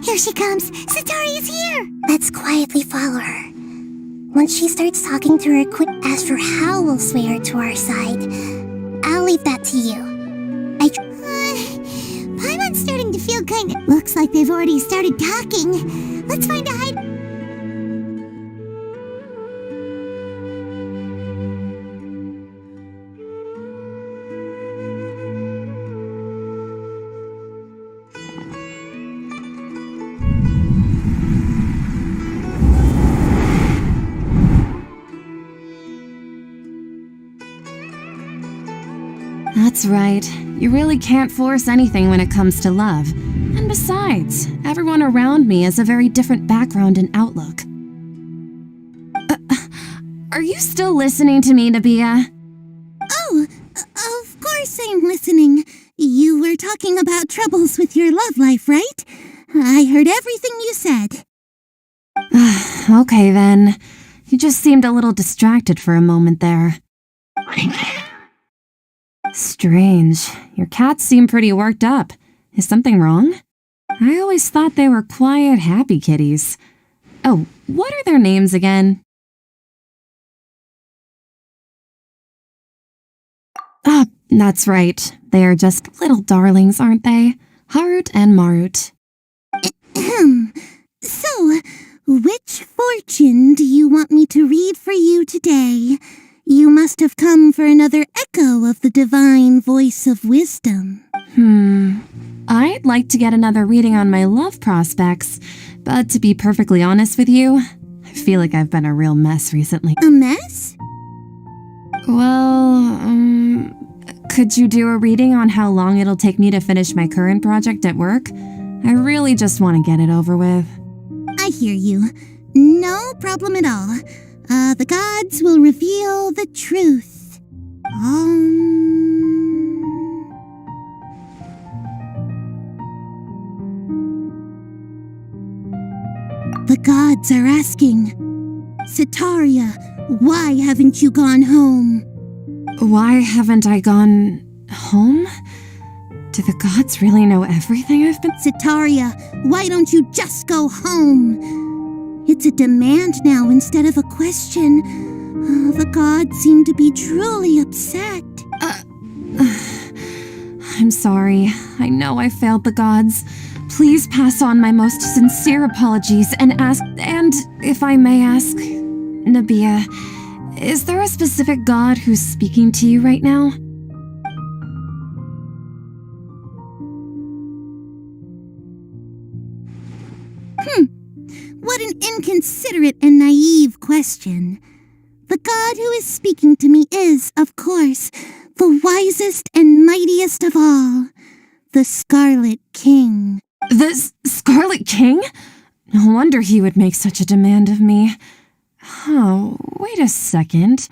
Here she comes! Satori is here! Let's quietly follow her. Once she starts talking to her quick ask for how we'll sway her to our side. I'll leave that to you. Paimon's starting to feel kinda... Looks like they've already started talking. Let's find a hide... That's right. You really can't force anything when it comes to love. And besides, everyone around me has a very different background and outlook. Are you still listening to me, Nabia? Oh, of course I'm listening. You were talking about troubles with your love life, right? I heard everything you said. Okay then. You just seemed a little distracted for a moment there. Strange. Your cats seem pretty worked up. Is something wrong? I always thought they were quiet, happy kitties. Oh, what are their names again? Ah, that's right. They are just little darlings, aren't they? Harut and Marut. So, which fortune do you want me to read for you today? You must have come for another echo of the divine voice of wisdom. I'd like to get another reading on my love prospects, but to be perfectly honest with you, I feel like I've been a real mess recently. A mess? Well, could you do a reading on how long it'll take me to finish my current project at work? I really just want to get it over with. I hear you. No problem at all. The gods will reveal the truth. The gods are asking, Sitaria, why haven't you gone home? Why haven't I gone home? Do the gods really know everything I've been... Sitaria, why don't you just go home? It's a demand now instead of a question. The gods seem to be truly upset. I'm sorry. I know I failed the gods. Please pass on my most sincere apologies and if I may ask, Nabia, is there a specific god who's speaking to you right now? What an inconsiderate and naive question. The god who is speaking to me is, of course, the wisest and mightiest of all, the Scarlet King. The Scarlet King? No wonder he would make such a demand of me. Oh, wait a second.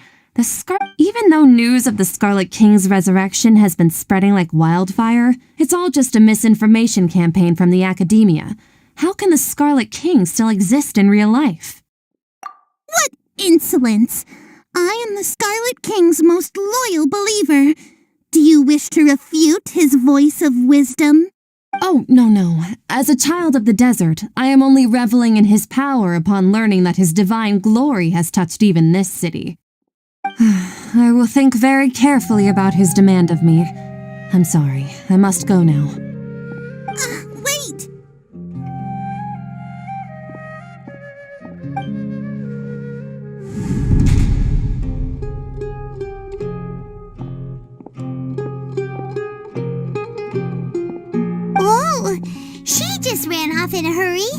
Even though news of the Scarlet King's resurrection has been spreading like wildfire, it's all just a misinformation campaign from the academia. How can the Scarlet King still exist in real life? What insolence! I am the Scarlet King's most loyal believer. Do you wish to refute his voice of wisdom? Oh, no. As a child of the desert, I am only reveling in his power upon learning that his divine glory has touched even this city. I will think very carefully about his demand of me. I'm sorry, I must go now. Wait! Whoa! She just ran off in a hurry.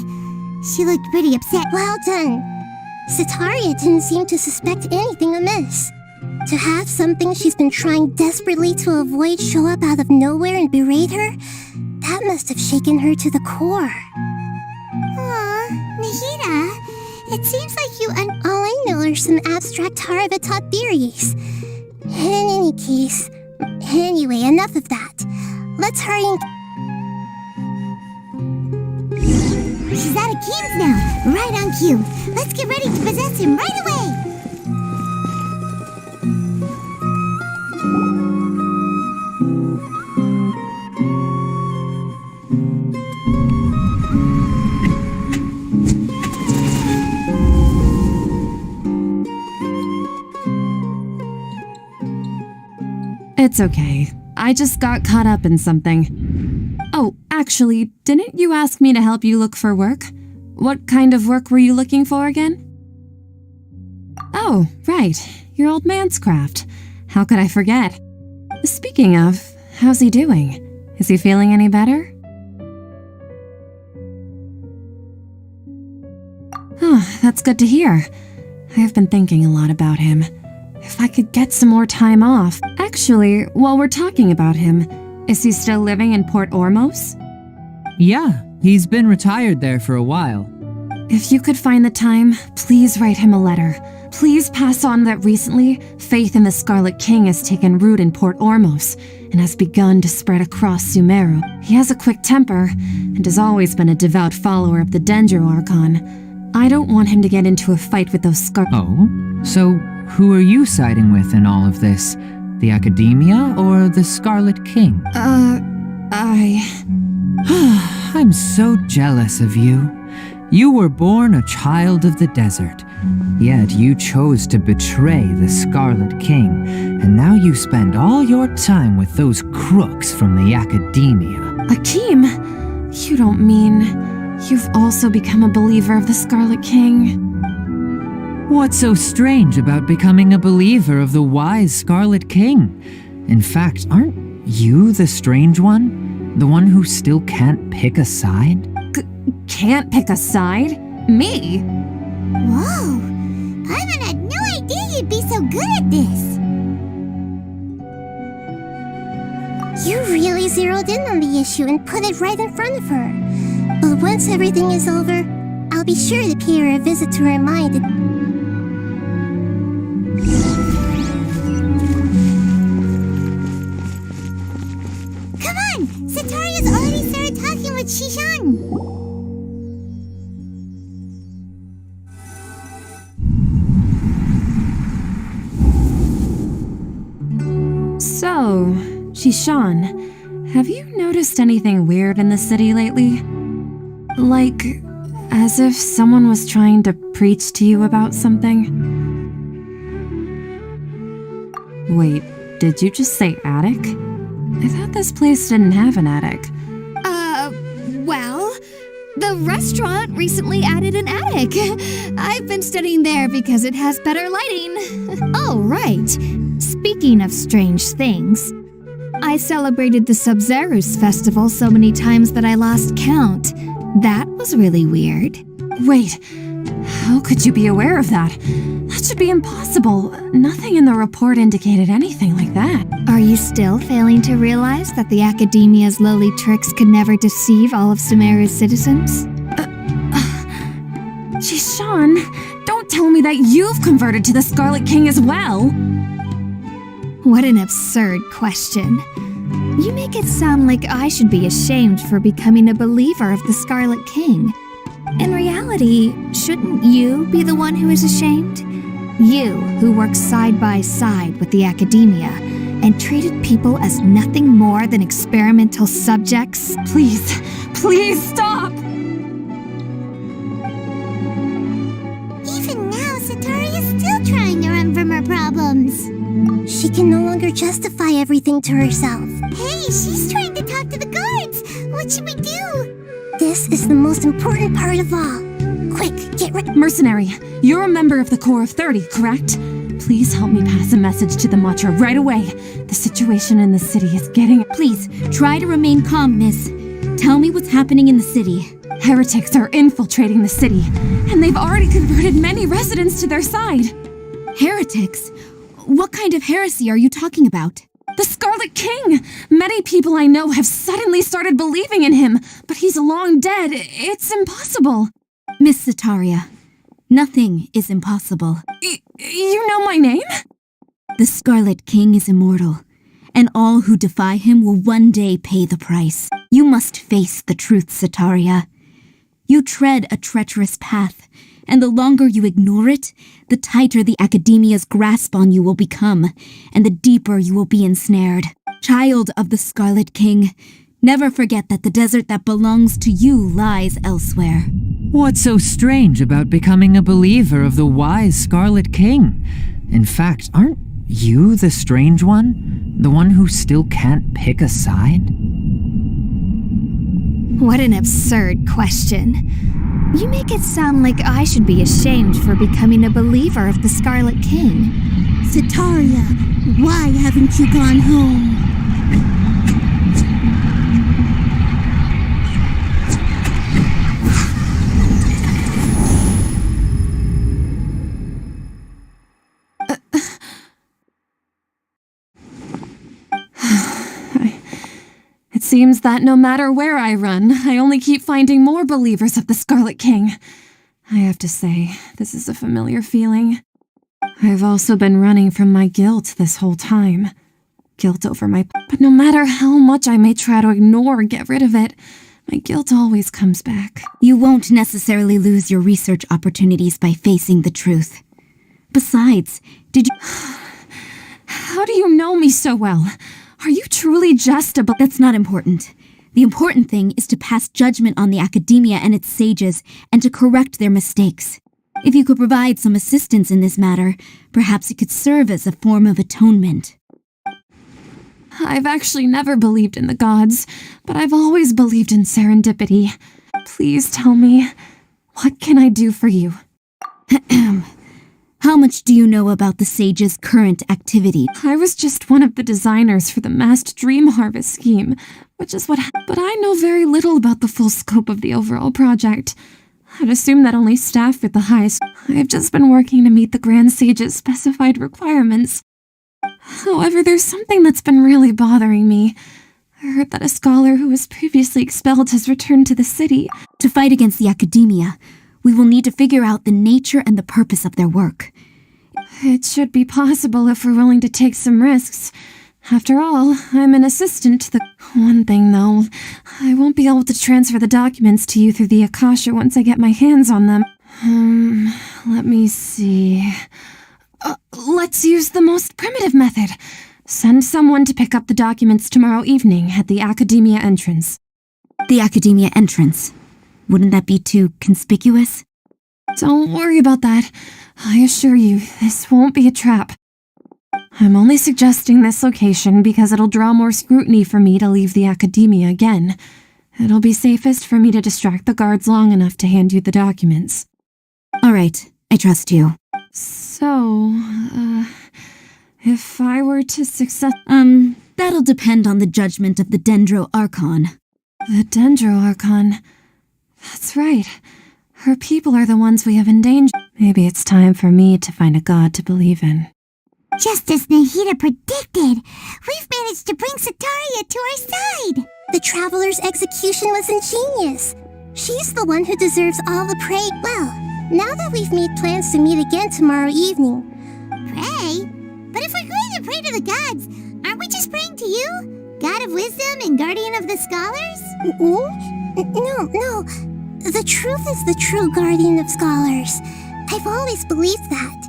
She looked pretty upset. Well done. Sataria didn't seem to suspect anything amiss. To have something she's been trying desperately to avoid show up out of nowhere and berate her, that must have shaken her to the core. Aw, Nahida, it seems like you all I know are some abstract Harava-taught theories. In any case, anyway, enough of that. Let's hurry and... She's out of Keem's now, right on cue. Let's get ready to possess him right away! It's okay. I just got caught up in something. Oh, actually, didn't you ask me to help you look for work? What kind of work were you looking for again? Oh, right. Your old man's craft. How could I forget? Speaking of, how's he doing? Is he feeling any better? Oh, that's good to hear. I have been thinking a lot about him. If I could get some more time off. Actually, while we're talking about him, is he still living in Port Ormos? Yeah, he's been retired there for a while. If you could find the time, please write him a letter. Please pass on that recently, faith in the Scarlet King has taken root in Port Ormos and has begun to spread across Sumeru. He has a quick temper and has always been a devout follower of the Dendro Archon. I don't want him to get into a fight with those Oh? So, who are you siding with in all of this? The Academia or the Scarlet King? I'm so jealous of you. You were born a child of the desert, yet you chose to betray the Scarlet King, and now you spend all your time with those crooks from the Academia. Akeem, you don't mean you've also become a believer of the Scarlet King? What's so strange about becoming a believer of the wise Scarlet King? In fact, aren't you the strange one? The one who still can't pick a side? Can't pick a side? Me? Whoa! Paimon had no idea you'd be so good at this! You really zeroed in on the issue and put it right in front of her. But once everything is over, I'll be sure to pay her a visit to her mind. Come on! Sataria's already started talking with Shishan! So, Shishan, have you noticed anything weird in the city lately? Like, as if someone was trying to preach to you about something? Wait, did you just say attic? I thought this place didn't have an attic. Well, the restaurant recently added an attic. I've been studying there because it has better lighting. Oh, right. Speaking of strange things, I celebrated the Sub-Zerus festival so many times that I lost count. That was really weird. Wait, how could you be aware of that? That should be impossible. Nothing in the report indicated anything like that. Are you still failing to realize that the Academia's lowly tricks could never deceive all of Sumeru's citizens? Shishan, don't Don't tell me that you've converted to the Scarlet King as well! What an absurd question. You make it sound like I should be ashamed for becoming a believer of the Scarlet King. In reality, shouldn't you be the one who is ashamed? You, who worked side by side with the academia and treated people as nothing more than experimental subjects. Please, please stop! Even now, Satori is still trying to run from her problems. She can no longer justify everything to herself. Hey, she's trying to talk to the guards! What should we do? This is the most important part of all. Quick, get ready. Mercenary, you're a member of the Corps of 30, correct? Please help me pass a message to the Matcha right away. The situation in the city is getting... Please, try to remain calm, miss. Tell me what's happening in the city. Heretics are infiltrating the city, and they've already converted many residents to their side. Heretics? What kind of heresy are you talking about? The Scarlet King! Many people I know have suddenly started believing in him, but he's long dead. It's impossible. Miss Sataria, nothing is impossible. You know my name? The Scarlet King is immortal, and all who defy him will one day pay the price. You must face the truth, Sataria. You tread a treacherous path, and the longer you ignore it, the tighter the academia's grasp on you will become, and the deeper you will be ensnared. Child of the Scarlet King, never forget that the desert that belongs to you lies elsewhere. What's so strange about becoming a believer of the wise Scarlet King? In fact, aren't you the strange one? The one who still can't pick a side? What an absurd question. You make it sound like I should be ashamed for becoming a believer of the Scarlet King. Sataria, why haven't you gone home? It seems that no matter where I run, I only keep finding more believers of the Scarlet King. I have to say, this is a familiar feeling. I've also been running from my guilt this whole time. Guilt over my... But no matter how much I may try to ignore or get rid of it, my guilt always comes back. You won't necessarily lose your research opportunities by facing the truth. Besides, did you... How do you know me so well? Are you truly just a... That's not important. The important thing is to pass judgment on the academia and its sages and to correct their mistakes. If you could provide some assistance in this matter, perhaps it could serve as a form of atonement. I've actually never believed in the gods, but I've always believed in serendipity. Please tell me, what can I do for you? How much do you know about the sage's current activity? I was just one of the designers for the massed dream harvest scheme, which is what but I know very little about the full scope of the overall project. I'd assume that only staff with the highest... I've just been working to meet the Grand Sage's specified requirements. However, there's something that's been really bothering me. I heard that a scholar who was previously expelled has returned to the city. To fight against the academia, we will need to figure out the nature and the purpose of their work. It should be possible if we're willing to take some risks. After all, I'm an assistant to the... One thing, though, I won't be able to transfer the documents to you through the Akasha once I get my hands on them. Let me see... let's use the most primitive method. Send someone to pick up the documents tomorrow evening at the Academia entrance. The Academia entrance? Wouldn't that be too conspicuous? Don't worry about that. I assure you, this won't be a trap. I'm only suggesting this location because it'll draw more scrutiny for me to leave the Academia again. It'll be safest for me to distract the guards long enough to hand you the documents. All right, I trust you. So, if I were to success... That'll depend on the judgment of the Dendro Archon. The Dendro Archon... That's right. Her people are the ones we have endangered. Maybe it's time for me to find a god to believe in. Just as Nahida predicted, we've managed to bring Sataria to our side. The Traveler's execution was ingenious. She's the one who deserves all the praise. Well, Now that we've made plans to meet again tomorrow evening. Pray? But if we're going to pray to the gods, aren't we just praying to you? God of wisdom and guardian of the scholars? No. The truth is the true guardian of scholars. I've always believed that.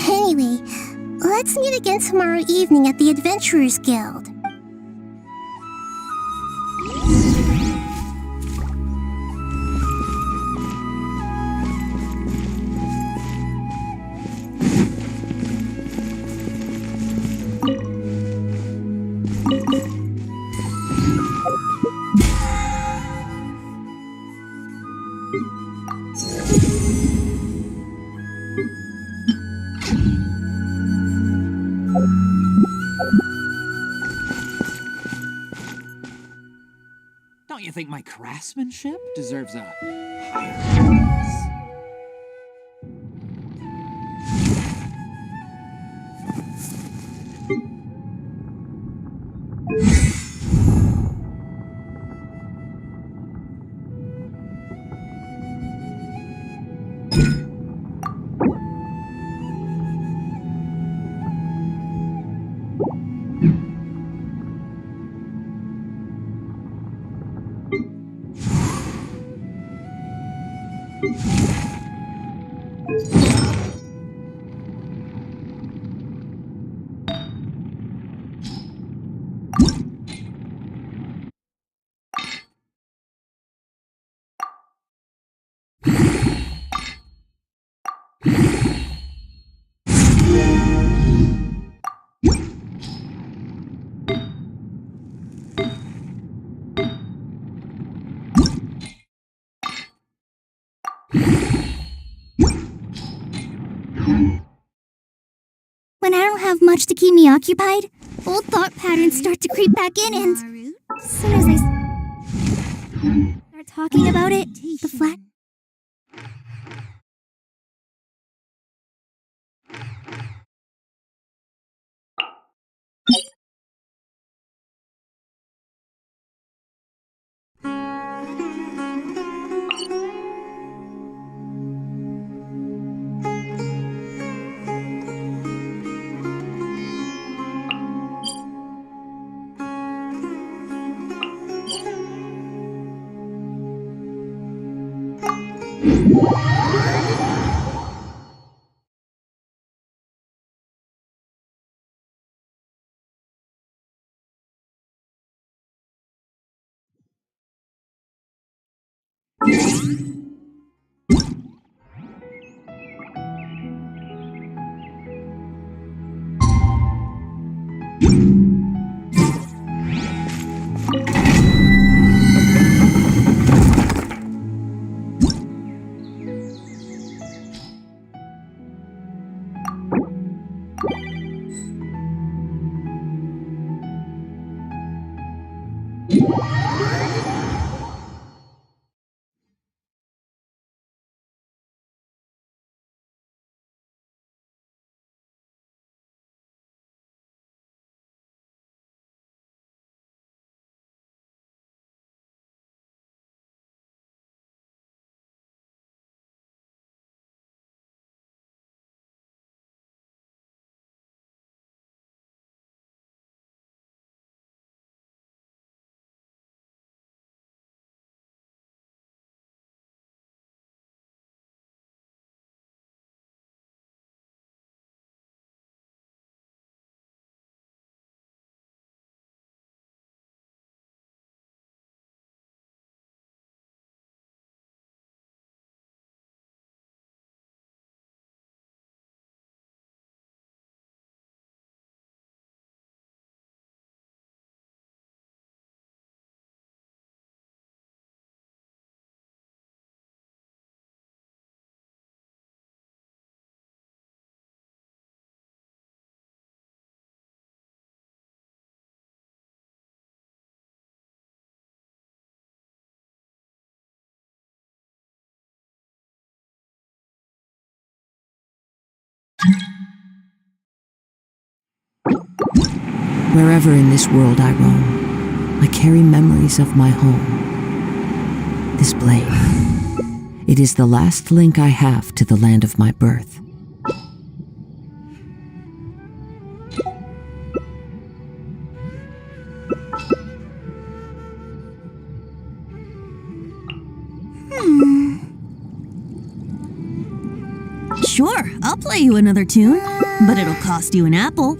Anyway, let's meet again tomorrow evening at the Adventurers Guild. Don't you think my craftsmanship deserves a higher praise? When I don't have much to keep me occupied, old thought patterns start to creep back in, and as soon as I start talking about it, the flash... Wherever in this world I roam, I carry memories of my home. This blade, It is the last link I have to the land of my birth. Sure, I'll play you another tune, but it'll cost you an apple.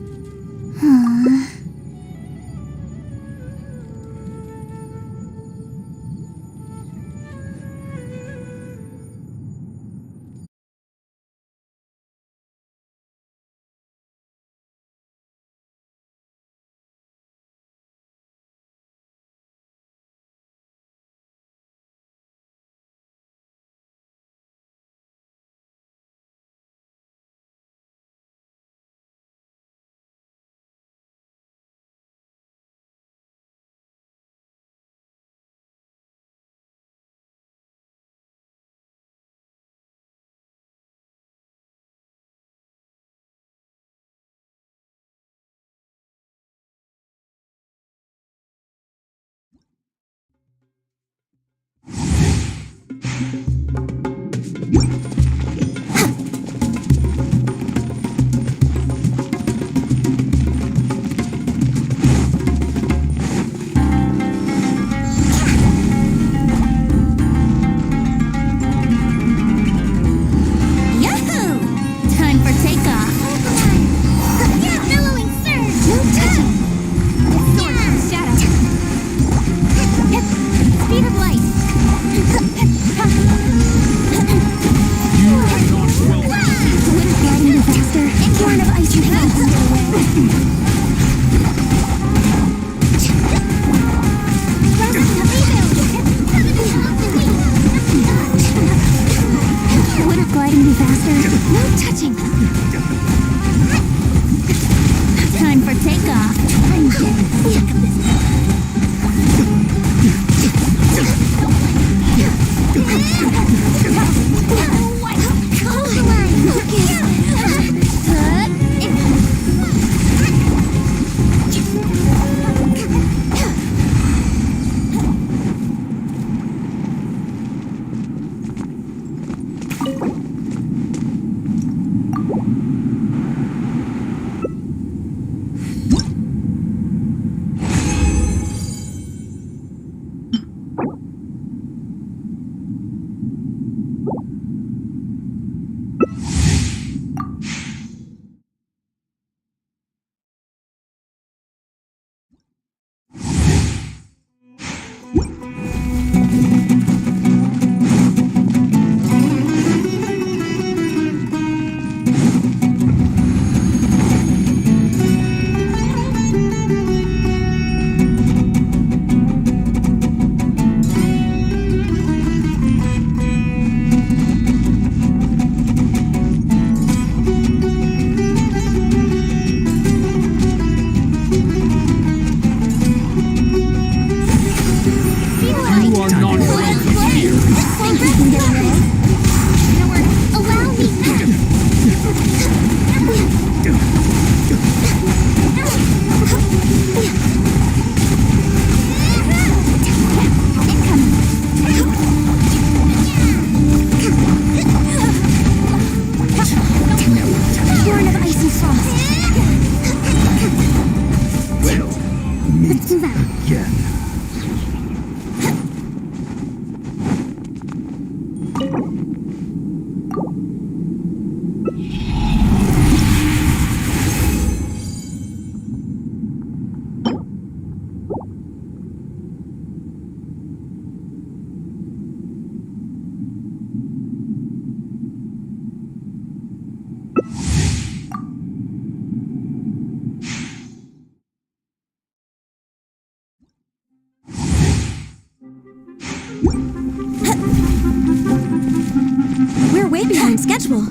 We're way behind schedule.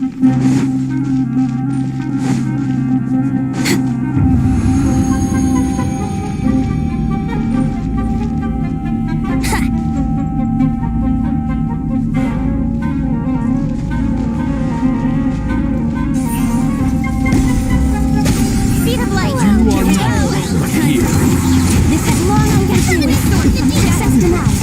Speed of light. This is long on Genshin. Access denied.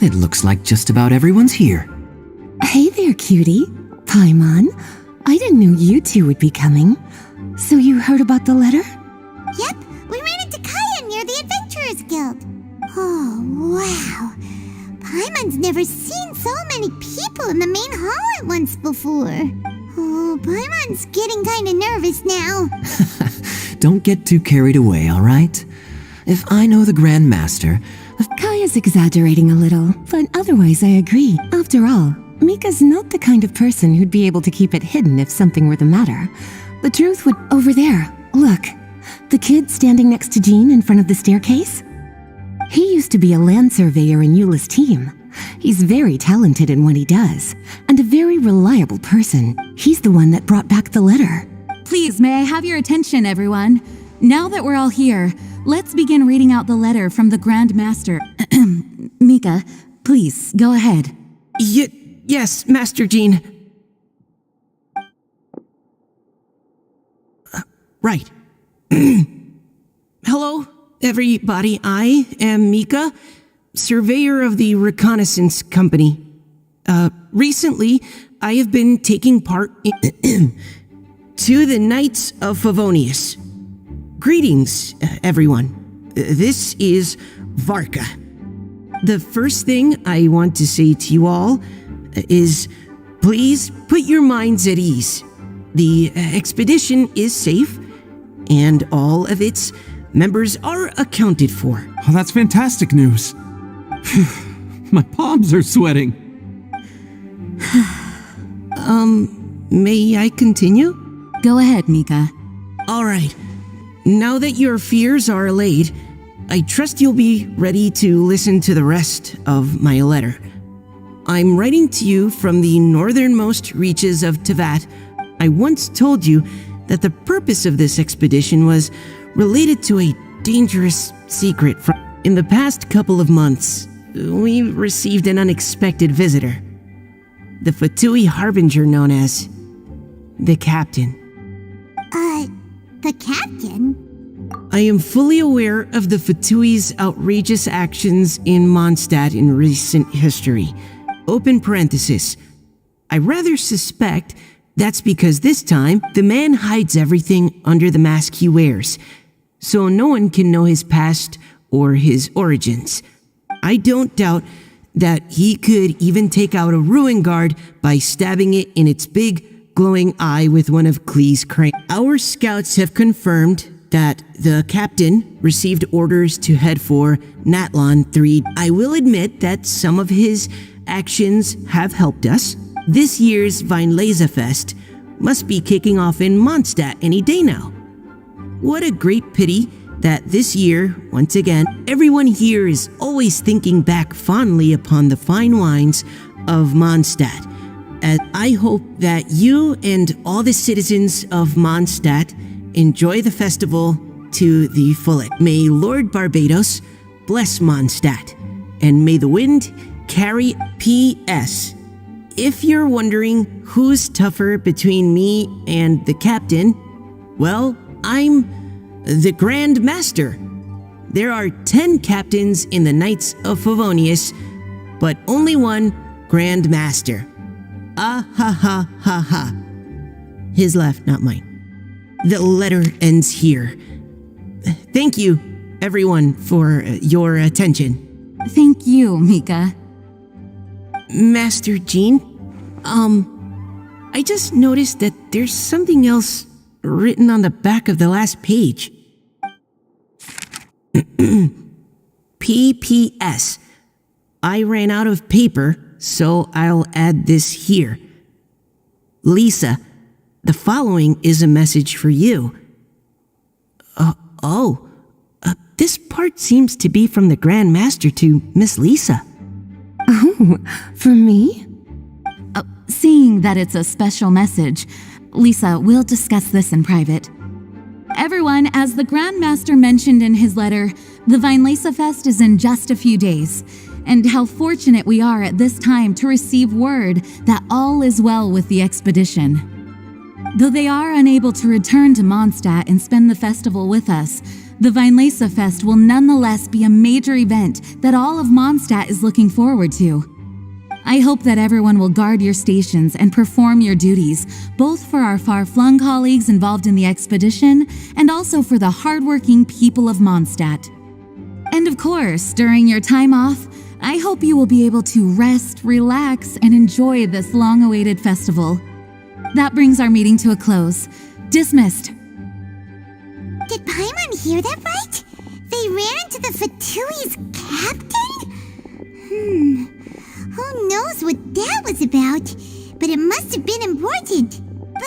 It looks like just about everyone's here. Hey there, cutie. Paimon. I didn't know you two would be coming. So you heard about the letter? Yep, we ran into Kaya near the Adventurers Guild. Oh, wow. Paimon's never seen so many people in the main hall at once before. Oh, Paimon's getting kinda nervous now. Don't get too carried away, all right? If I know the Grand Master, Kaya's exaggerating a little, but otherwise I agree. After all, Mika's not the kind of person who'd be able to keep it hidden if something were the matter. The truth would... Over there, Look, the kid standing next to Jean in front of the staircase? He used to be a land surveyor in Eula's team. He's very talented in what he does, and a very reliable person. He's the one that brought back the letter. Please, may I have your attention, everyone? Now that we're all here, let's begin reading out the letter from the Grand Master. Mika, please, go ahead. Yes, Master Jean. Right. Hello, everybody. I am Mika, surveyor of the Reconnaissance Company. Recently, I have been taking part in to the Knights of Favonius. Greetings, everyone. This is Varka. The first thing I want to say to you all is please put your minds at ease. The expedition is safe, and all of its members are accounted for. Oh, that's fantastic news. My palms are sweating. May I continue? Go ahead, Mika. All right. Now that your fears are allayed, I trust you'll be ready to listen to the rest of my letter. I'm writing to you from the northernmost reaches of Tevat. I once told you that the purpose of this expedition was related to a dangerous secret. In the past couple of months, we received an unexpected visitor. The Fatui Harbinger known as the Captain. The Captain? I am fully aware of the Fatui's outrageous actions in Mondstadt in recent history. Open parenthesis. I rather suspect that's because this time the man hides everything under the mask he wears, so no one can know his past or his origins. I don't doubt that he could even take out a ruin guard by stabbing it in its big, glowing eye with one of Klee's cranes. Our scouts have confirmed that the captain received orders to head for Natlon 3. I will admit that some of his actions have helped us. This year's Weinlese Fest must be kicking off in Mondstadt any day now. What a great pity that this year, once again, everyone here is always thinking back fondly upon the fine wines of Mondstadt. And I hope that you and all the citizens of Mondstadt enjoy the festival to the fullest. May Lord Barbados bless Mondstadt, and may the wind carry P.S. If you're wondering who's tougher between me and the captain, well, I'm the Grand Master. There are 10 captains in the Knights of Favonius, but only one Grand Master. Ah ha ha ha ha. His laugh, not mine. The letter ends here. Thank you, everyone, for your attention. Thank you, Mika. Master Jean, I just noticed that there's something else written on the back of the last page. P.P.S. I ran out of paper, so I'll add this here. Lisa, the following is a message for you. This part seems to be from the Grand Master to Miss Lisa. Oh, for me? Seeing that it's a special message, Lisa, we'll discuss this in private. Everyone, as the Grand Master mentioned in his letter, the Weinlese Fest is in just a few days, and how fortunate we are at this time to receive word that all is well with the expedition. Though they are unable to return to Mondstadt and spend the festival with us, the Weinlese Fest will nonetheless be a major event that all of Mondstadt is looking forward to. I hope that everyone will guard your stations and perform your duties, both for our far-flung colleagues involved in the expedition and also for the hardworking people of Mondstadt. And of course, during your time off, I hope you will be able to rest, relax, and enjoy this long-awaited festival. That brings our meeting to a close. Dismissed. Did Paimon hear that right? They ran into the Fatui's captain? Who knows what that was about? But it must have been important. But,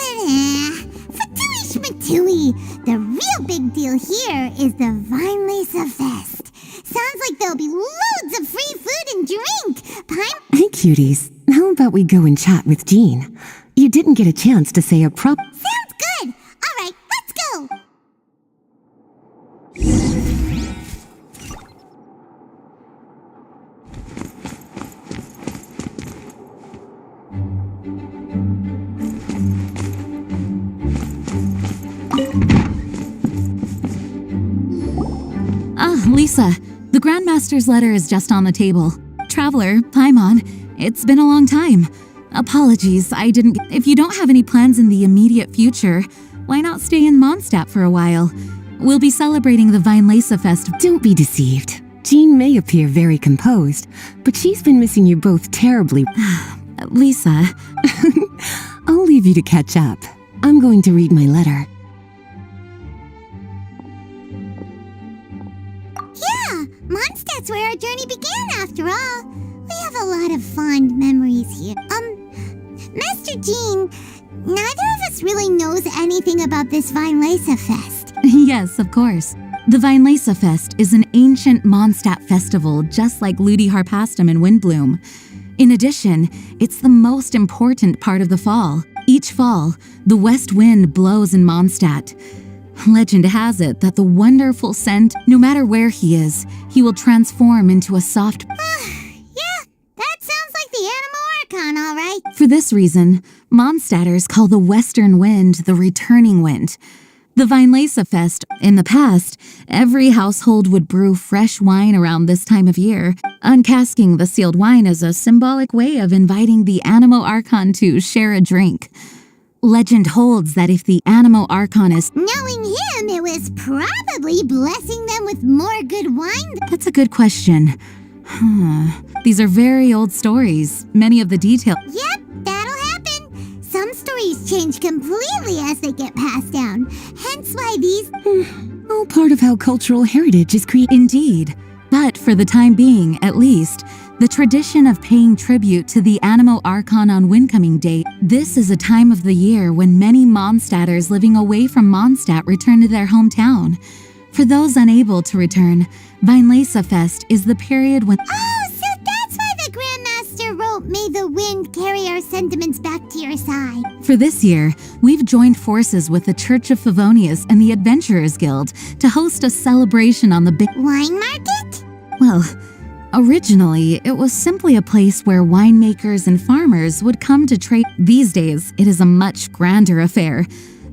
Fatui Schmatui Fatui, the real big deal here is the Vine Lisa Fest. Sounds like there'll be loads of free food and drink. Hey, cuties. How about we go and chat with Jean? You didn't get a chance to say a Sounds good. All right, let's go. Lisa, the Grandmaster's letter is just on the table. Traveler, Paimon, it's been a long time. Apologies, I didn't. If you don't have any plans in the immediate future, why not stay in Mondstadt for a while? We'll be celebrating the Vine Lisa Festival. Don't be deceived. Jean may appear very composed, but she's been missing you both terribly. Lisa. I'll leave you to catch up. I'm going to read my letter. Yeah, Mondstadt's where our journey began after all. We have a lot of fond memories here. Master Jean, neither of us really knows anything about this Vine Lisa Fest. Yes, of course. The Vine Lisa Fest is an ancient Mondstadt festival just like Ludi Harpastum and Windbloom. In addition, it's the most important part of the fall. Each fall, the west wind blows in Mondstadt. Legend has it that the wonderful scent, no matter where he is, he will transform into a soft... Yeah, that sounds like the Animo Archon, all right. For this reason, Mondstadters call the western wind the returning wind. The Vine Lisa Fest, in the past, every household would brew fresh wine around this time of year. Uncasking the sealed wine is a symbolic way of inviting the Animo Archon to share a drink. Legend holds that if the Animo Archon is... Knowing him, it was probably blessing them with more good wine. That's a good question. These are very old stories. Many of the details... Yep, that'll happen. Some stories change completely as they get passed down. Hence why these... All part of how cultural heritage is created. Indeed. But for the time being, at least, the tradition of paying tribute to the Animo Archon on Windcoming Day, this is a time of the year when many Mondstadters living away from Mondstadt return to their hometown. For those unable to return, Vine Lisa Fest is the period when... Oh, so that's why the Grandmaster wrote, "May the wind carry our sentiments back to your side." For this year, we've joined forces with the Church of Favonius and the Adventurers Guild to host a celebration on the big... Wine market? Well... Originally, it was simply a place where winemakers and farmers would come to trade. These days, it is a much grander affair.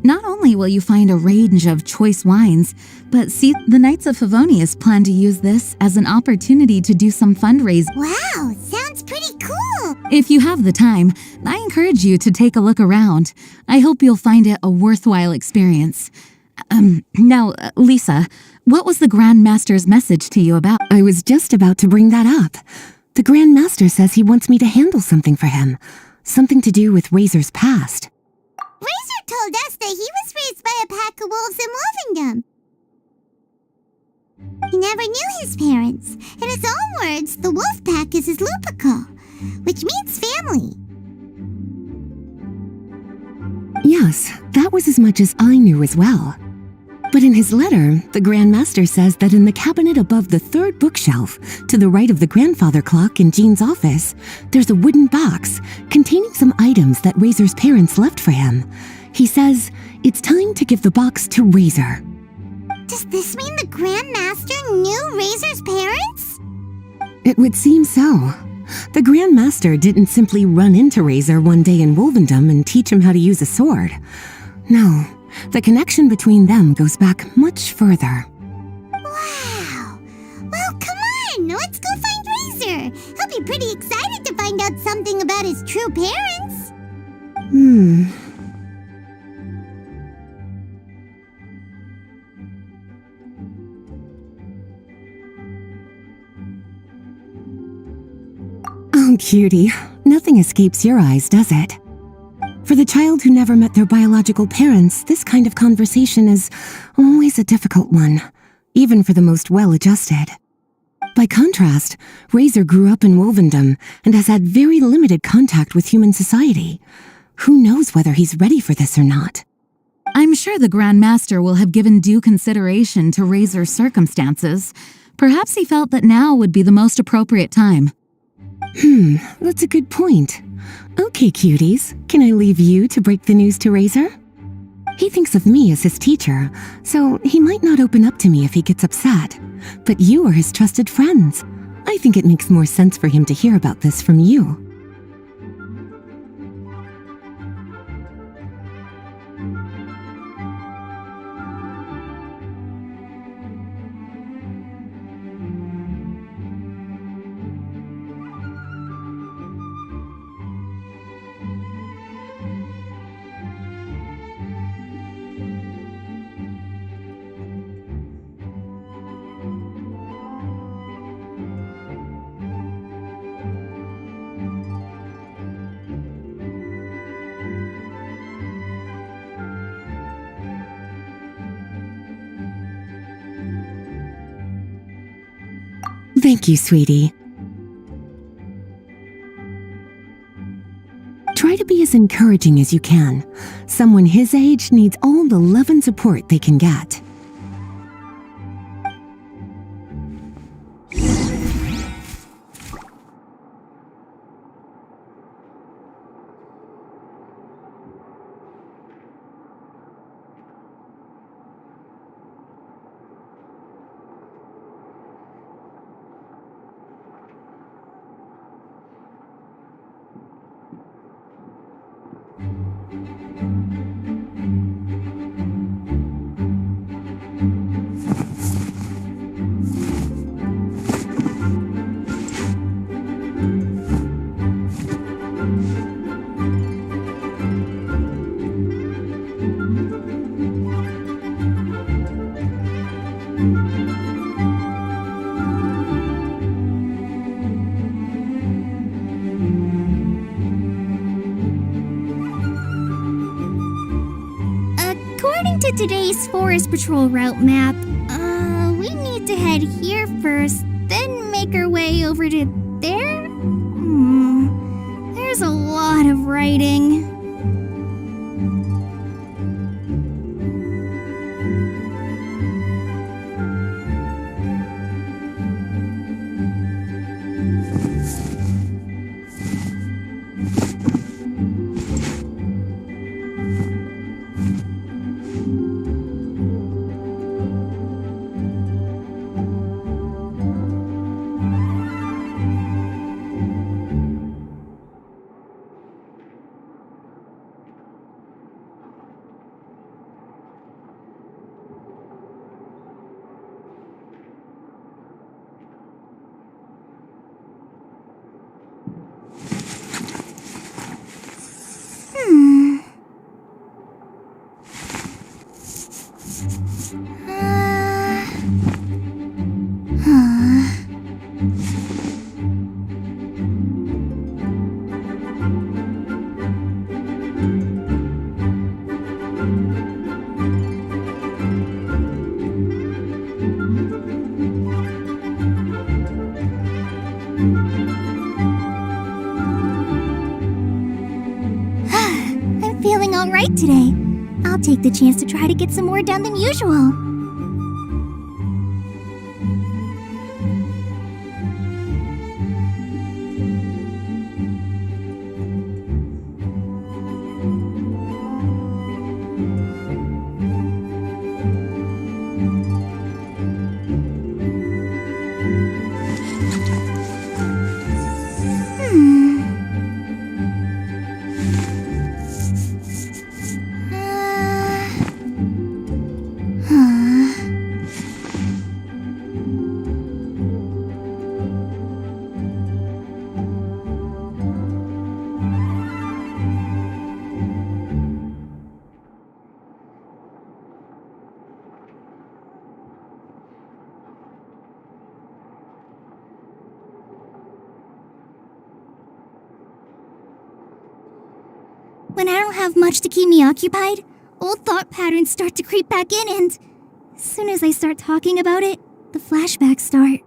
Not only will you find a range of choice wines, but see, the Knights of Favonius plan to use this as an opportunity to do some fundraising. Wow, sounds pretty cool. If you have the time, I encourage you to take a look around. I hope you'll find it a worthwhile experience. Now, Lisa, what was the Grandmaster's message to you about? I was just about to bring that up. The Grandmaster says he wants me to handle something for him. Something to do with Razor's past. Razor told us that he was raised by a pack of wolves in Wolvendom. He never knew his parents. In his own words, the wolf pack is his lupical, which means family. Yes, that was as much as I knew as well. But in his letter, the Grandmaster says that in the cabinet above the third bookshelf, to the right of the grandfather clock in Jean's office, there's a wooden box containing some items that Razor's parents left for him. He says it's time to give the box to Razor. Does this mean the Grandmaster knew Razor's parents? It would seem so. The Grandmaster didn't simply run into Razor one day in Wolvendom and teach him how to use a sword. No, the connection between them goes back much further. Wow! Well, come on! Let's go find Razor! He'll be pretty excited to find out something about his true parents! Oh, cutie. Nothing escapes your eyes, does it? For the child who never met their biological parents, this kind of conversation is always a difficult one, even for the most well-adjusted. By contrast, Razor grew up in Wolvendom and has had very limited contact with human society. Who knows whether he's ready for this or not? I'm sure the Grand Master will have given due consideration to Razor's circumstances. Perhaps he felt that now would be the most appropriate time. That's a good point. Okay, cuties, can I leave you to break the news to Razor? He thinks of me as his teacher, so he might not open up to me if he gets upset. But you are his trusted friends. I think it makes more sense for him to hear about this from you. Thank you, sweetie. Try to be as encouraging as you can. Someone his age needs all the love and support they can get. According to today's Forest Patrol route map, we need to head here first, then make our way over to there? There's a lot of writing. I'm feeling all right today. I'll take the chance to try to get some more done than usual. When I don't have much to keep me occupied, old thought patterns start to creep back in, and as soon as I start talking about it, the flashbacks start.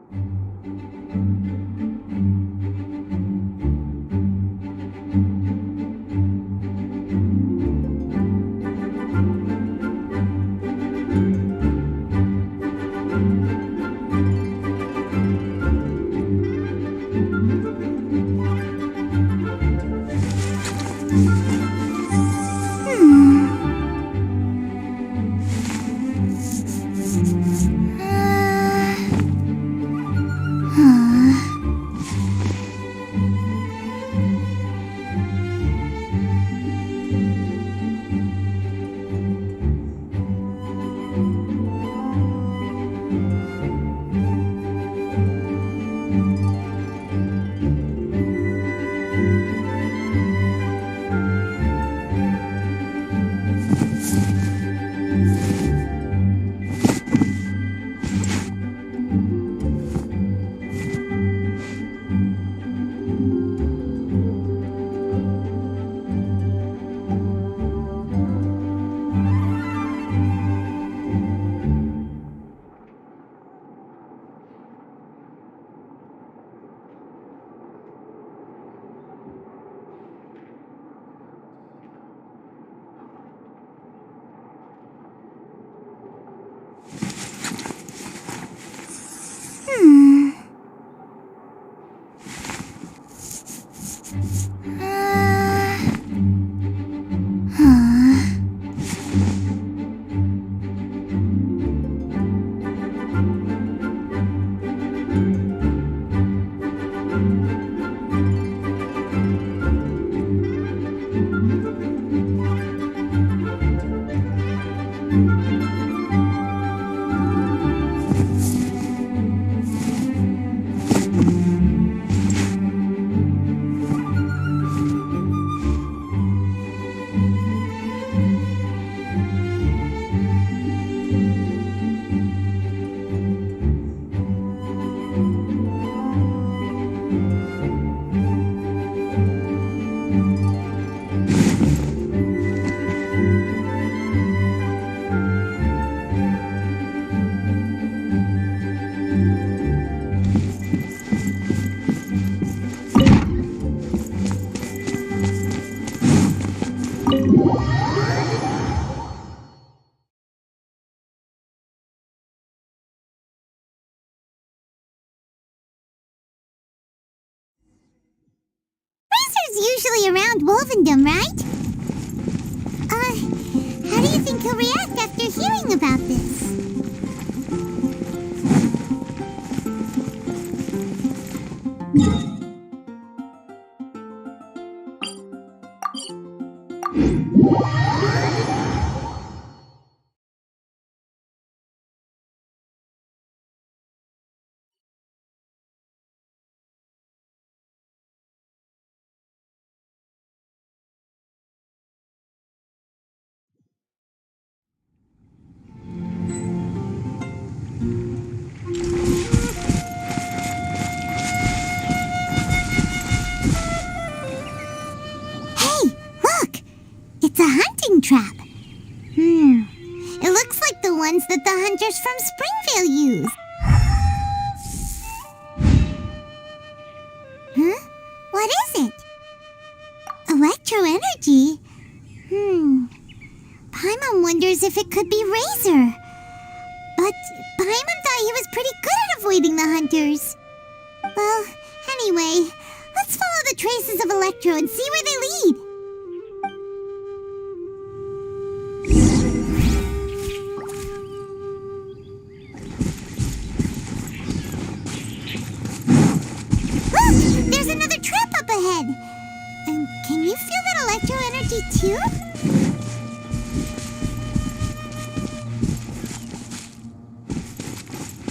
Razor's usually around Wolvendom, right? How do you think he'll react after hearing about this? It's a hunting trap. It looks like the ones that the hunters from Springvale use. Huh? What is it? Electro energy? Paimon wonders if it could be Razor. But Paimon thought he was pretty good at avoiding the hunters. Well, anyway, let's follow the traces of Electro and see where they lead. There's another trap up ahead. Can you feel that electro energy too?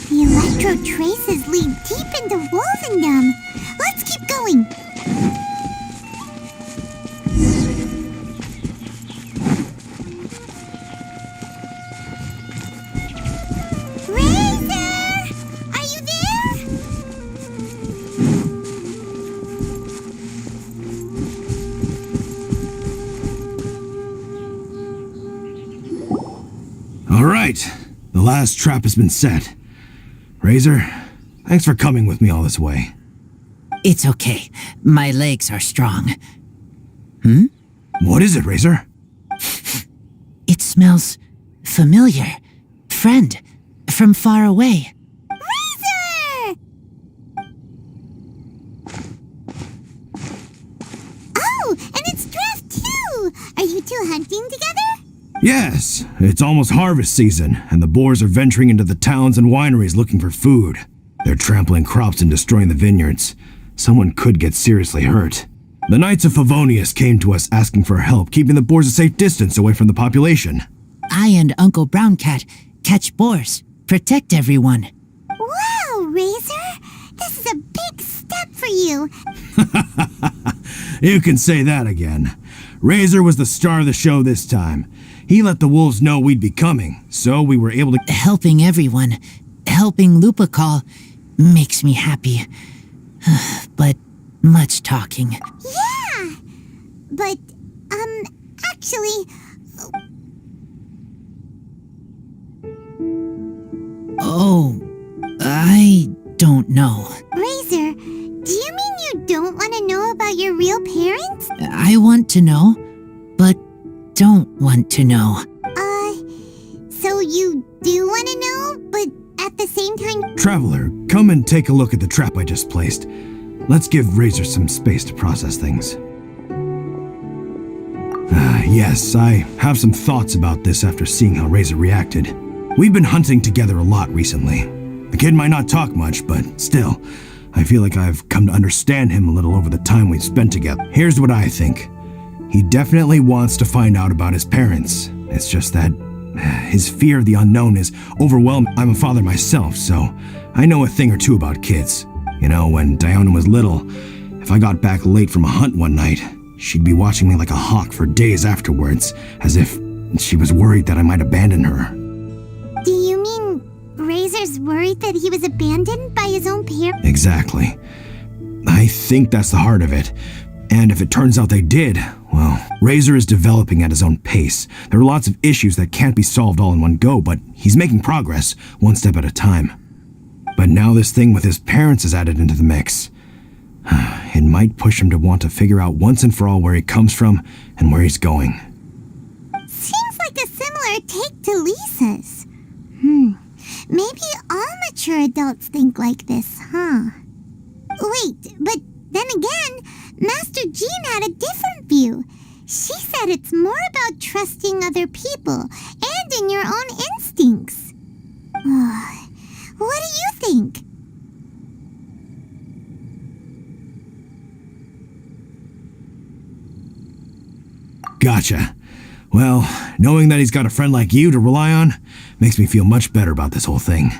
The electro traces lead deep into Wolvendom. Let's keep going. All right, the last trap has been set. Razor, thanks for coming with me all this way. It's okay. My legs are strong. What is it, Razor? It smells familiar. Friend, from far away. Razor! Oh, and it's Draft too! Are you two hunting together? Yes, it's almost harvest season, and the boars are venturing into the towns and wineries looking for food. They're trampling crops and destroying the vineyards. Someone could get seriously hurt. The Knights of Favonius came to us asking for help keeping the boars a safe distance away from the population. I and Uncle Browncat catch boars, protect everyone. Wow, Razor! This is a big step for you. You can say that again. Razor was the star of the show this time. He let the wolves know we'd be coming, so we were able to... Helping everyone, helping Lupical, makes me happy. But much talking. Yeah! But, actually... Oh, I don't know. Razor, do you mean you don't want to know about your real parents? I want to know, but don't want to know. So you do want to know, but at the same time... Traveler, come and take a look at the trap I just placed. Let's give Razor some space to process things. Yes, I have some thoughts about this after seeing how Razor reacted. We've been hunting together a lot recently. The kid might not talk much, but still, I feel like I've come to understand him a little over the time we've spent together. Here's what I think. He definitely wants to find out about his parents. It's just that his fear of the unknown is overwhelming. I'm a father myself, so I know a thing or two about kids. You know, when Diona was little, if I got back late from a hunt one night, she'd be watching me like a hawk for days afterwards, as if she was worried that I might abandon her. Do you mean Razor's worried that he was abandoned by his own parents? Exactly. I think that's the heart of it. And if it turns out they did, well, Razor is developing at his own pace. There are lots of issues that can't be solved all in one go, but he's making progress, one step at a time. But now this thing with his parents is added into the mix. It might push him to want to figure out once and for all where he comes from and where he's going. similar take to Lisa's. Maybe all mature adults think like this, huh? Wait, but then again, Master Jean had a different view. She said it's more about trusting other people and in your own instincts. What do you think? Gotcha. Well, knowing that he's got a friend like you to rely on makes me feel much better about this whole thing.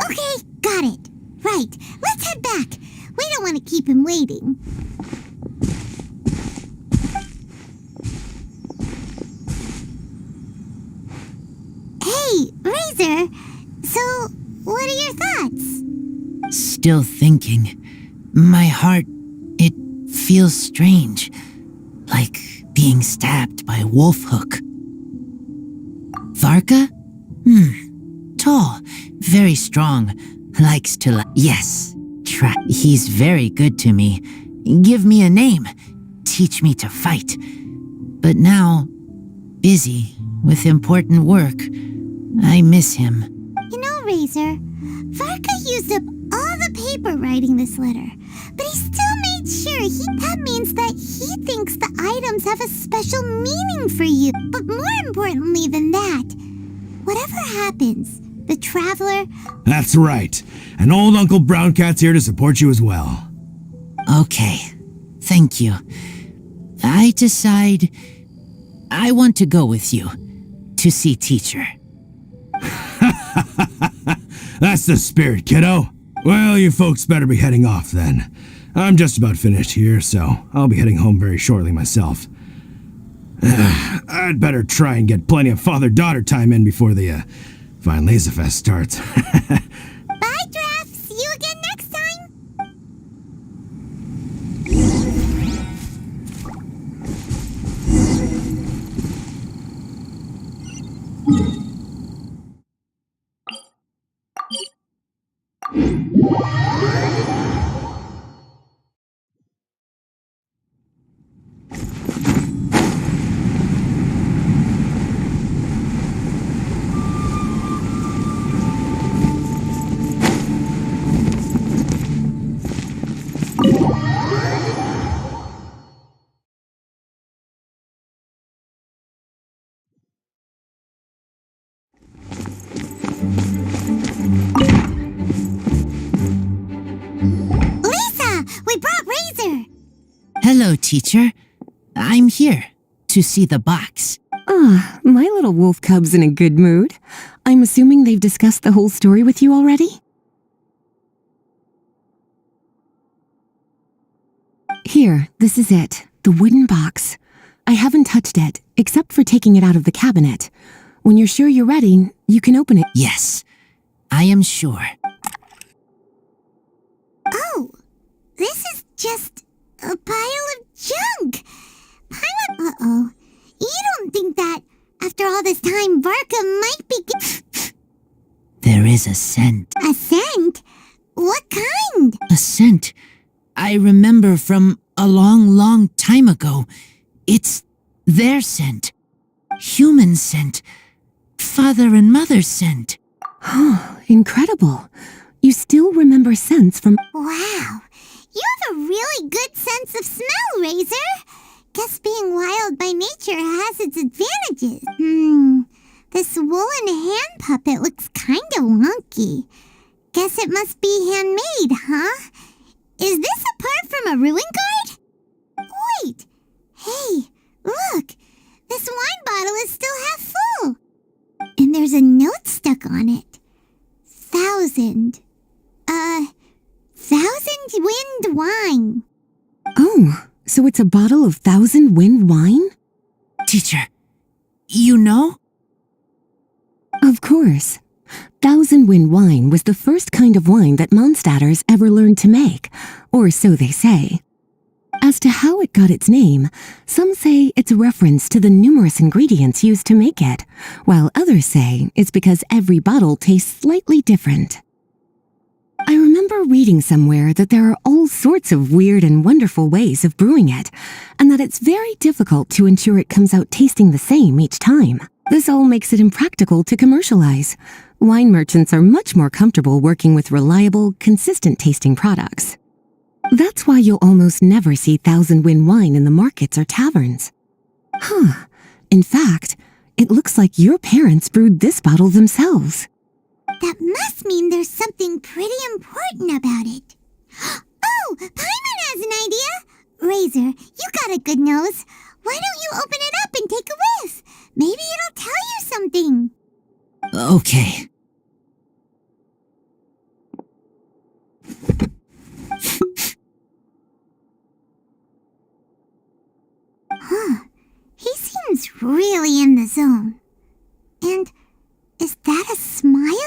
Okay, got it. Right, let's head back. We don't want to keep him waiting. Hey, Razor. So, what are your thoughts? Still thinking. My heart, it feels strange. Like being stabbed by a wolf hook. Varka? Tall, very strong, likes to yes. He's very good to me. Give me a name. Teach me to fight. But now, busy with important work. I miss him. You know, Razor, Varka used up all the paper writing this letter, but he still made sure that means that he thinks the items have a special meaning for you. But more importantly than that, whatever happens, the Traveler... That's right. And old Uncle Brown Cat's here to support you as well. Okay. Thank you. I decide I want to go with you to see teacher. That's the spirit, kiddo. Well, you folks better be heading off then. I'm just about finished here, so I'll be heading home very shortly myself. I'd better try and get plenty of father-daughter time in before the Fine Laserfest starts. Bye, Draft. See you again next time. Hello, teacher. I'm here to see the box. Ah, my little wolf cub's in a good mood. I'm assuming they've discussed the whole story with you already? Here, this is it. The wooden box. I haven't touched it, except for taking it out of the cabinet. When you're sure you're ready, you can open it. Yes, I am sure. Oh, this is just a pile of junk. Uh-oh. You don't think that, after all this time, Varka might be... There is a scent. A scent? What kind? A scent I remember from a long, long time ago. It's their scent. Human scent. Father and mother scent. Oh, incredible. You still remember scents from... Wow. You have a really good sense of smell, Razor. Guess being wild by nature has its advantages. This woolen hand puppet looks kinda wonky. Guess it must be handmade, huh? Is this a part from a ruin guard? Wait! Hey, look! This wine bottle is still half full. And there's a note stuck on it. 1,000 wind wine. Oh, so it's a bottle of 1,000 wind wine? Teacher, you know? Of course. 1,000 wind wine was the first kind of wine that Mondstadters ever learned to make, or so they say. As to how it got its name, some say it's a reference to the numerous ingredients used to make it, while others say it's because every bottle tastes slightly different. remember reading somewhere that there are all sorts of weird and wonderful ways of brewing it, and that it's very difficult to ensure it comes out tasting the same each time. This all makes it impractical to commercialize. Wine merchants are much more comfortable working with reliable, consistent tasting products. That's why you'll almost never see Thousand Wind wine in the markets or taverns. Huh. In fact, it looks like your parents brewed this bottle themselves. That must mean there's something pretty important about it. Oh, Paimon has an idea! Razor, you got a good nose. Why don't you open it up and take a whiff? Maybe it'll tell you something. Okay. Huh. He seems really in the zone. And is that a smile?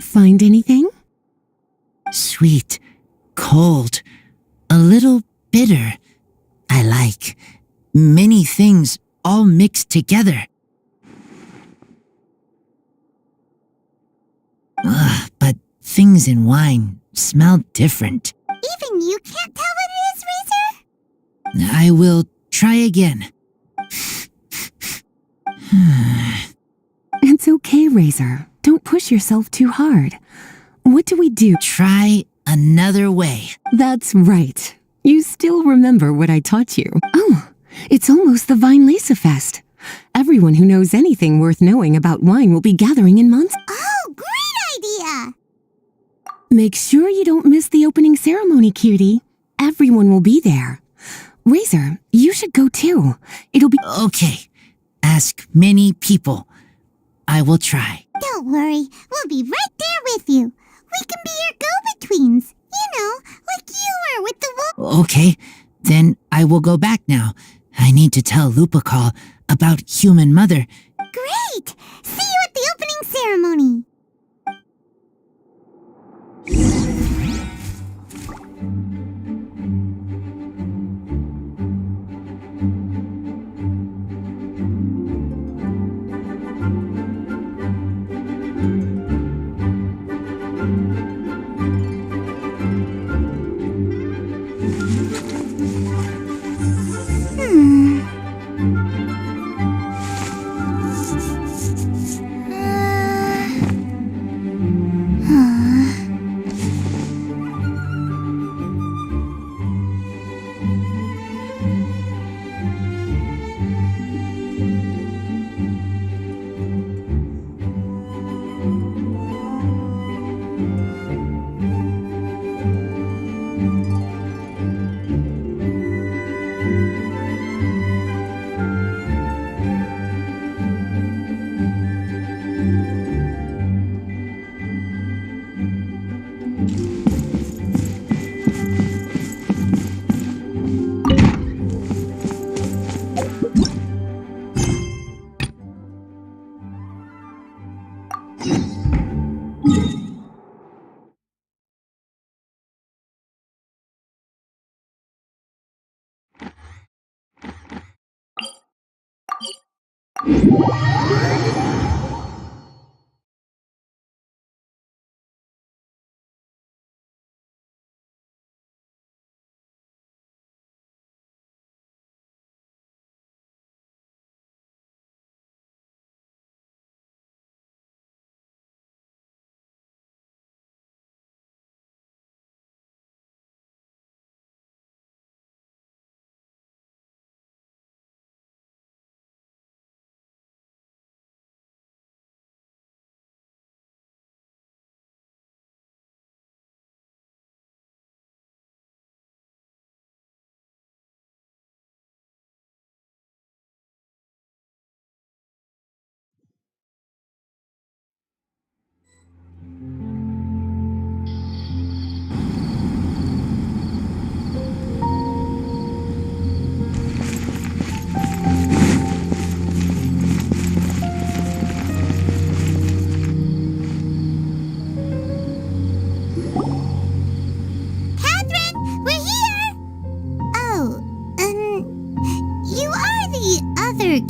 Find anything? Sweet, cold, a little bitter. I like many things all mixed together. But things in wine smell different. Even you can't tell what it is, Razor? I will try again. It's okay, Razor. Don't push yourself too hard. What do we do? Try another way. That's right. You still remember what I taught you. Oh, it's almost the Vine Lisa Fest. Everyone who knows anything worth knowing about wine will be gathering in months. Oh, great idea! Make sure you don't miss the opening ceremony, cutie. Everyone will be there. Razor, you should go too. It'll be... Okay. Ask many people. I will try. Don't worry, we'll be right there with you. We can be your go-betweens. You know, like you were with the wolf. Okay, then I will go back now. I need to tell Lupacol about Human Mother. Great! See you at the opening ceremony.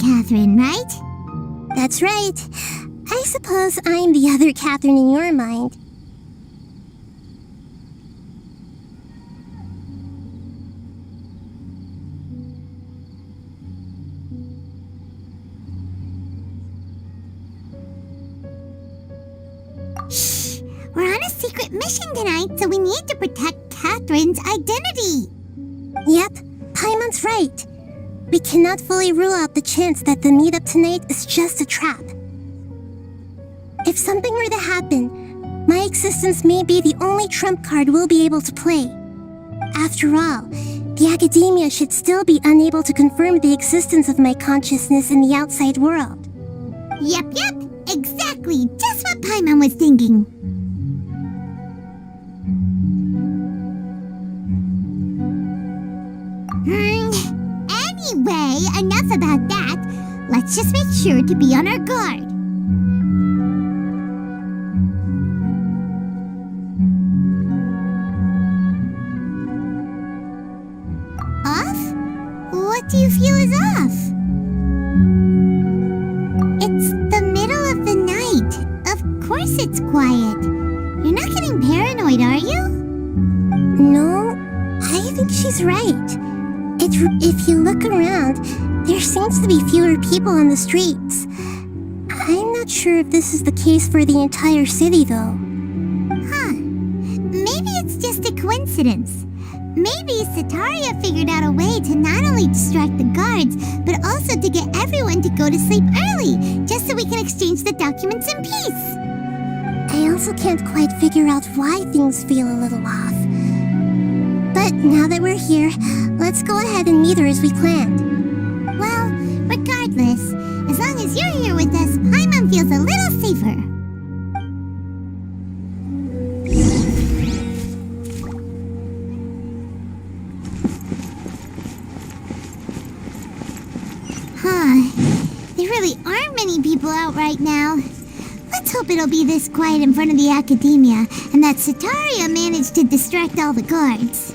Catherine, right? That's right. I suppose I'm the other Catherine in your mind. secret mission tonight, so we need to protect Catherine's identity. Yep, Paimon's right. We cannot fully rule out the chance that the meetup tonight is just a trap. If something were to happen, my existence may be the only trump card we'll be able to play. After all, the academia should still be unable to confirm the existence of my consciousness in the outside world. Yep, exactly, just what Paimon was thinking. Anyway, enough about that. Let's just make sure to be on our guard. Off? What do you feel is off? It's the middle of the night. Of course it's quiet. You're not getting paranoid, are you? No, I think she's right. If you look around, there seems to be fewer people on the streets. I'm not sure if this is the case for the entire city, though. Huh. Maybe it's just a coincidence. Maybe Sataria figured out a way to not only distract the guards, but also to get everyone to go to sleep early, just so we can exchange the documents in peace. I also can't quite figure out why things feel a little off. But now that we're here, let's go ahead and meet her as we planned. Well, regardless, as long as you're here with us, Paimon feels a little safer. There really aren't many people out right now. Let's hope it'll be this quiet in front of the academia, and that Sataria managed to distract all the guards.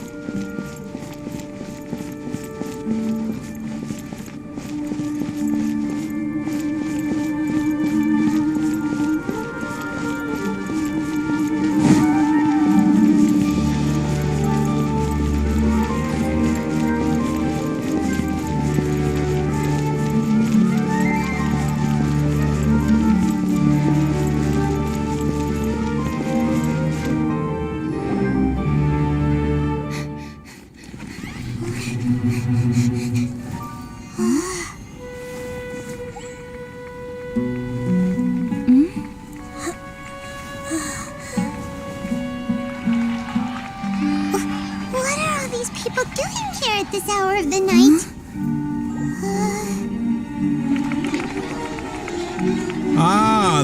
This hour of the night.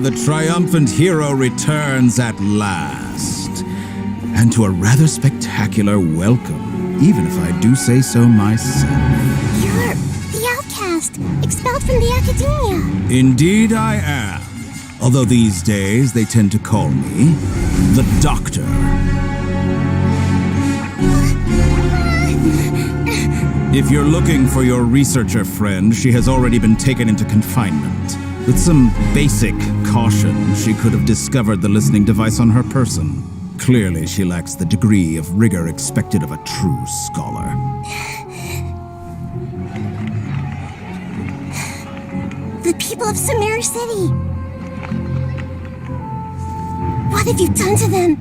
The triumphant hero returns at last. And to a rather spectacular welcome, even if I do say so myself. You're the outcast, expelled from the academia. Indeed I am. Although these days they tend to call me the Doctor. If you're looking for your researcher friend, she has already been taken into confinement. With some basic caution, she could have discovered the listening device on her person. Clearly, she lacks the degree of rigor expected of a true scholar. The people of Samara City! What have you done to them?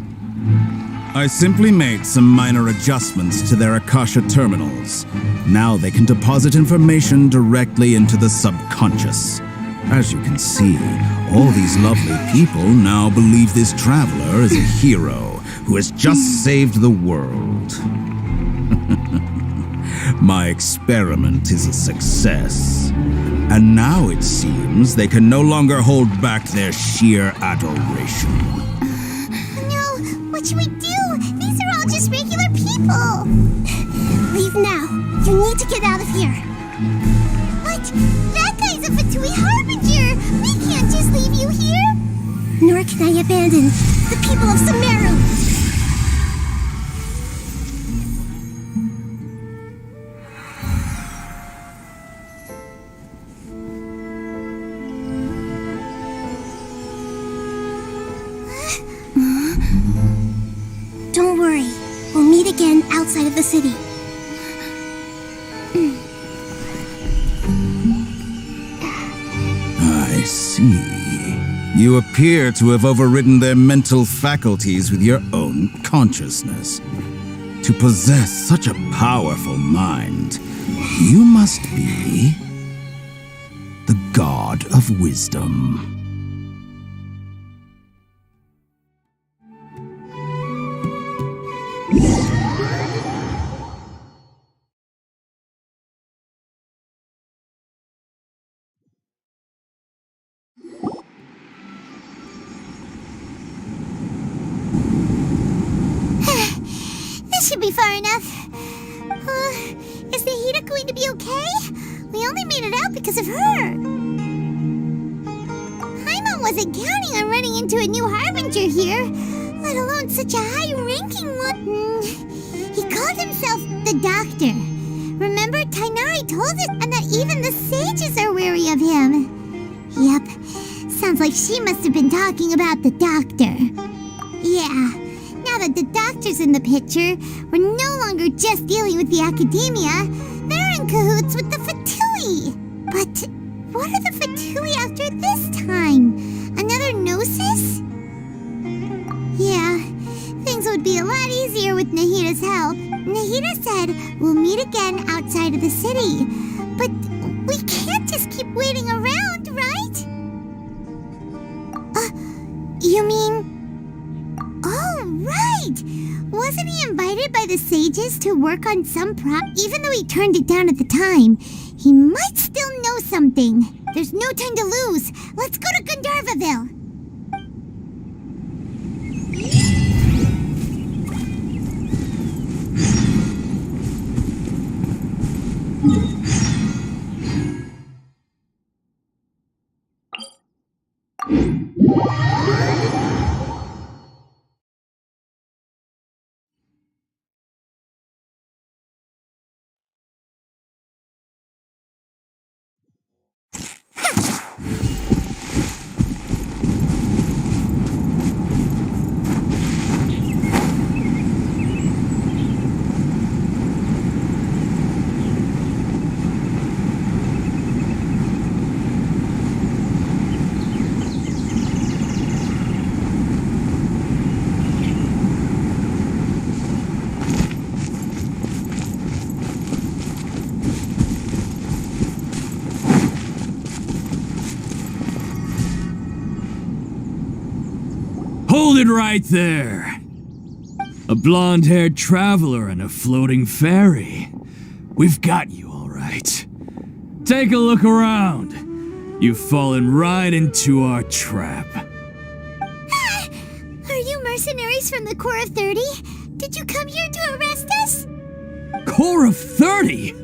I simply made some minor adjustments to their Akasha terminals. Now they can deposit information directly into the subconscious. As you can see, all these lovely people now believe this traveler is a hero who has just saved the world. My experiment is a success. And now it seems they can no longer hold back their sheer adoration. No, what should we do? These are all just regular people. Leave now. You need to get out of here. What? That guy's a Fatui Harbinger. We can't just leave you here. Nor can I abandon the people of Sumeru. Don't worry. We'll meet again outside of the city. I see. You appear to have overridden their mental faculties with your own consciousness. To possess such a powerful mind, you must be the God of Wisdom. This should be far enough. Is Nahida going to be okay? We only made it out because of her. Paimon wasn't counting on running into a new Harbinger here, let alone such a high-ranking one. He called himself the Doctor. Remember, Tainari told us, and that even the sages are wary of him. Yep, sounds like she must have been talking about the Doctor. Yeah. Now that the Doctor's in the picture, we're no longer just dealing with the academia. They're in cahoots with the Fatui. But what are the Fatui after this time? Another Gnosis? Yeah, things would be a lot easier with Nahida's help. Nahida said we'll meet again outside of the city. But we can't just keep waiting around, right? You mean... Oh, right! Wasn't he invited by the sages to work on some Even though he turned it down at the time, he might still know something. There's no time to lose. Let's go to Gandharvaville. Hold it right there! A blonde-haired traveler and a floating fairy. We've got you, all right. Take a look around. You've fallen right into our trap. Are you mercenaries from the Corps of 30? Did you come here to arrest us? Corps of 30?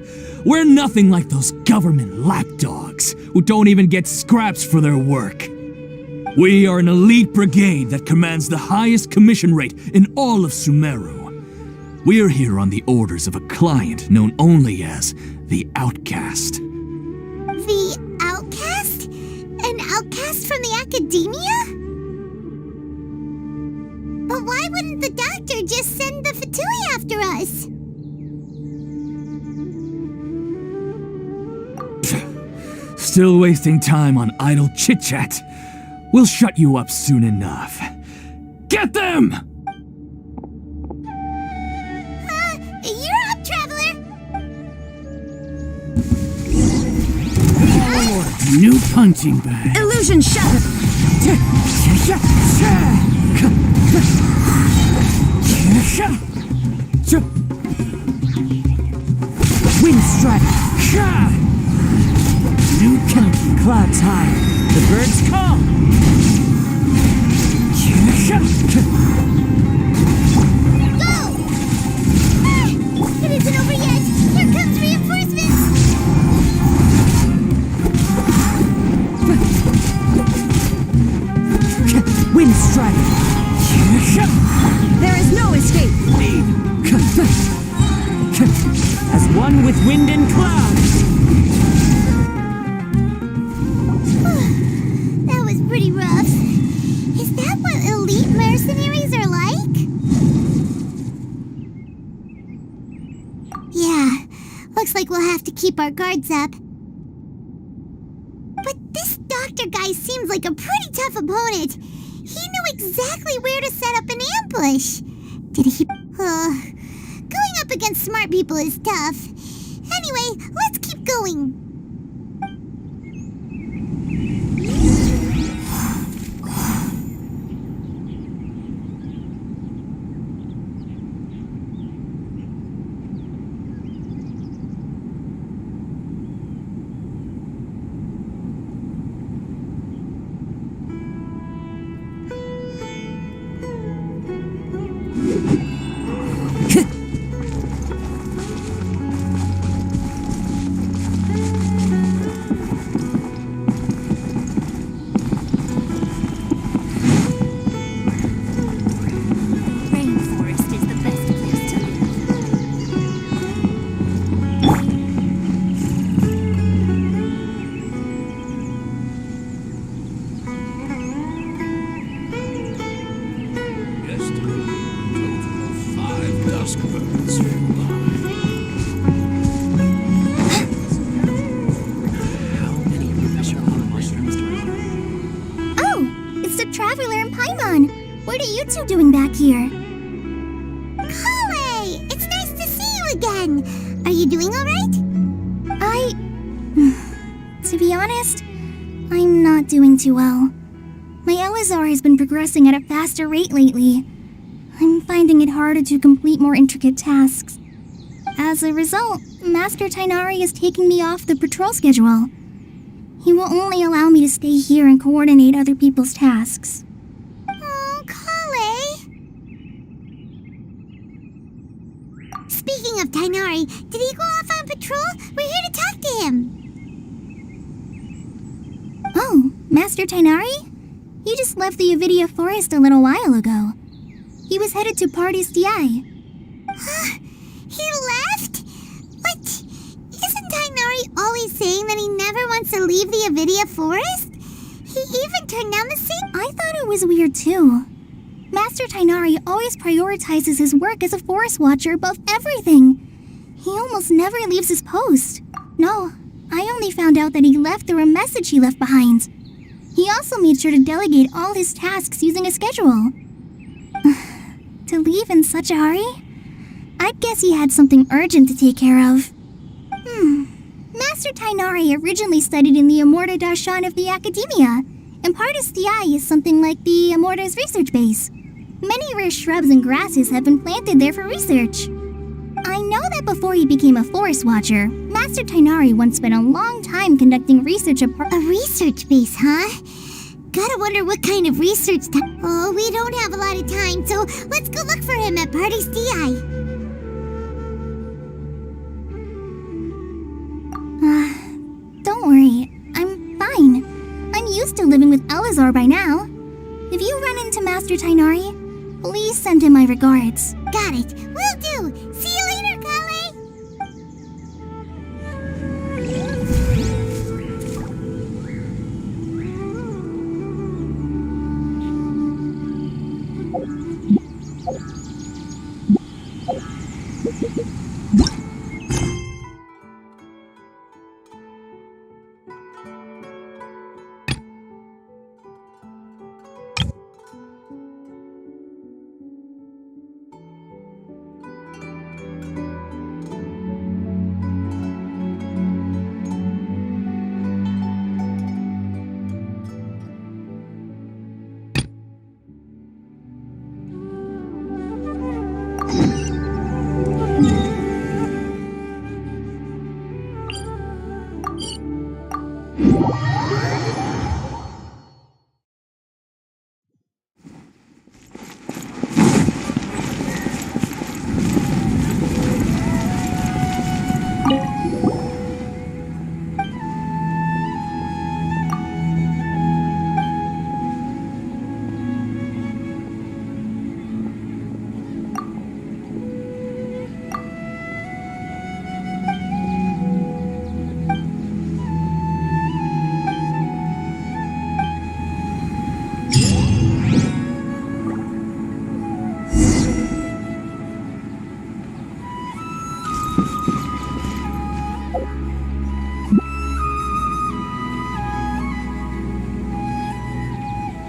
We're nothing like those government lapdogs who don't even get scraps for their work. We are an elite brigade that commands the highest commission rate in all of Sumeru. We're here on the orders of a client known only as the Outcast. The Outcast? An outcast from the academia? But why wouldn't the Doctor just send the Fatui after us? Still wasting time on idle chit-chat. We'll shut you up soon enough. Get them! You're up, traveler! New punching bag. Illusion shattered! Wind strike! New canopy clouds high. The birds come! Go! It isn't over yet! Here comes reinforcements! Wind strike! There is no escape! As one with wind and cloud! That was pretty rough. Is that what elite mercenaries are like? Yeah, looks like we'll have to keep our guards up. But this Doctor other guy seems like a pretty tough opponent. He knew exactly where to set up an ambush. Did he... going up against smart people is tough. Anyway, let's keep going. Doing back here? Kale! It's nice to see you again! Are you doing alright? To be honest, I'm not doing too well. My LSR has been progressing at a faster rate lately. I'm finding it harder to complete more intricate tasks. As a result, Master Tainari is taking me off the patrol schedule. He will only allow me to stay here and coordinate other people's tasks. Speaking of Tainari, did he go off on patrol? We're here to talk to him. Oh, Master Tainari? He just left the Avidia Forest a little while ago. He was headed to Party's DI. He left? What? Isn't Tainari always saying that he never wants to leave the Avidia Forest? He even turned down the same... I thought it was weird too. Master Tainari always prioritizes his work as a forest watcher above everything. He almost never leaves his post. No, I only found out that he left through a message he left behind. He also made sure to delegate all his tasks using a schedule. To leave in such a hurry? I'd guess he had something urgent to take care of. Master Tainari originally studied in the Amorta Darshan of the Academia, and Partis DI is something like the Amorta's research base. Many rare shrubs and grasses have been planted there for research. I know that before he became a forest watcher, Master Tainari once spent a long time conducting research at A research base, huh? Gotta wonder what kind of research Oh, we don't have a lot of time, so let's go look for him at Party's DI. Don't worry, I'm fine. I'm used to living with Elazar by now. If you run into Master Tainari, please send him my regards. Got it. Will do. See you later, Kale.